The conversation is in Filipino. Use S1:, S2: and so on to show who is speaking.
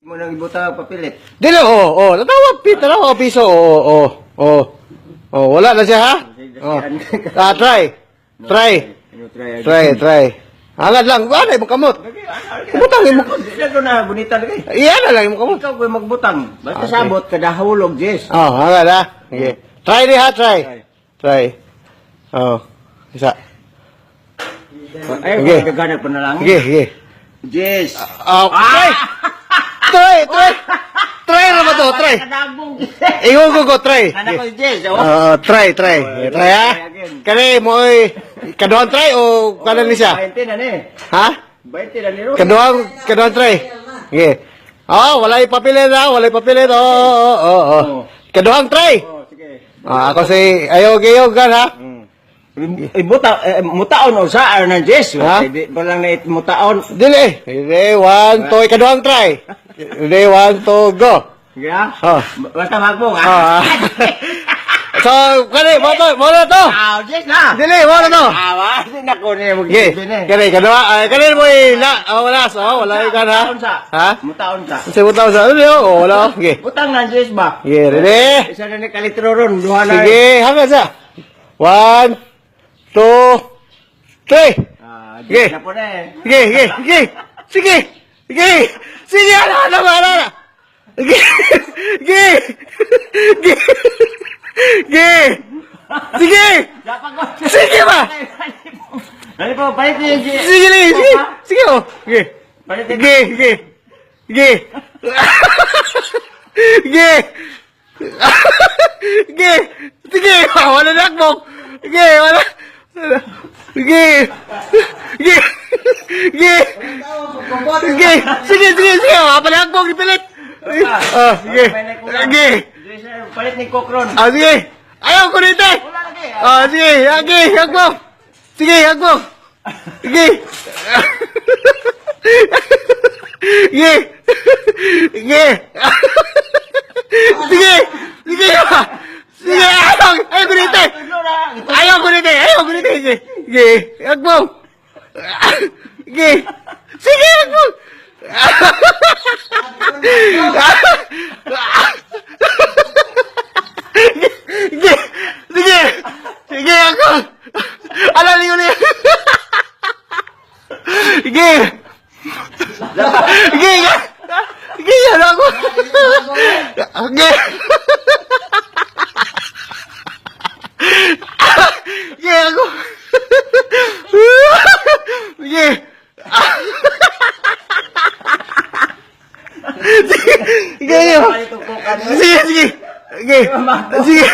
S1: Mo nang ibuta papilit.
S2: Dili, tatawa, piso, wala na siya, ha? Try. Hangad lang, ano, ibang kamot. Butang, ibang kamot.
S1: Dila ko na, bonita lagi.
S2: Iyan na lang, ibang kamot.
S1: Ikaw ko'y magbutang. Basta sabot, kada hulog, Jess.
S2: Hangad, ha? Okay. Try di, ha? Try. Isa.
S1: Ay,
S2: Okay.
S1: gagana pa na lang.
S2: Sige.
S1: Jess.
S2: Try na ba to? Try.
S1: Kadabong.
S2: Ingon ko, try.
S1: Anak ko si Jess.
S2: Try. Try, ha? Kani mo, kaduhang try o kanan ni siya?
S1: 20 na ni.
S2: Ha?
S1: 20 na ni Ro.
S2: Kaduhang try. Sige. Wala ipapilit, ha? Wala ipapilit. Kaduhang try.
S1: Sige.
S2: Ako si ayog gan, ha?
S1: Mutaon o saan ng Jess.
S2: Ha?
S1: Hindi pa lang na mutaon.
S2: Dili. 1, 2, kaduhang try. Dili, 1, 2, go.
S1: Sige ha?
S2: Oh.
S1: Basta magbong ha?
S2: So, kani, mo to.
S1: Jess na.
S2: Dili, mo to.
S1: Hindi na ko niya
S2: Sige, kani, kani mo wala ikan, ha?
S1: Mutaon sa.
S2: Ha?
S1: Mutaon sa.
S2: Kasi butaw sa, wala, sige.
S1: Butang na Jess ba?
S2: Sige, ready?
S1: Isa na ni kalitro ron. Duha na.
S2: Sige, hanggang sa. 1, 2, 3. Sige.
S1: Jess na po na eh.
S2: Sige, ano. Sige.
S1: Dapat ko.
S2: Sige ba?
S1: Dali po, palit niyo yung Jess.
S2: Sige, Sige.
S1: Palit niyo.
S2: Sige, wala na akbong. Wala. Sige, wala akbong, ipilit. Sige.
S1: Jess, palit ni Kokron.
S2: Sige. Ayaw ko dito.
S1: Wala lagi.
S2: Sige, akbong. Sige. Ayaw ko dito. Sige, akbong. Sige, akbong. Sige, akbong. Alali ko na. Sige, ano ako? Sige, ako.
S1: Palit yung Kokron.
S2: Sige.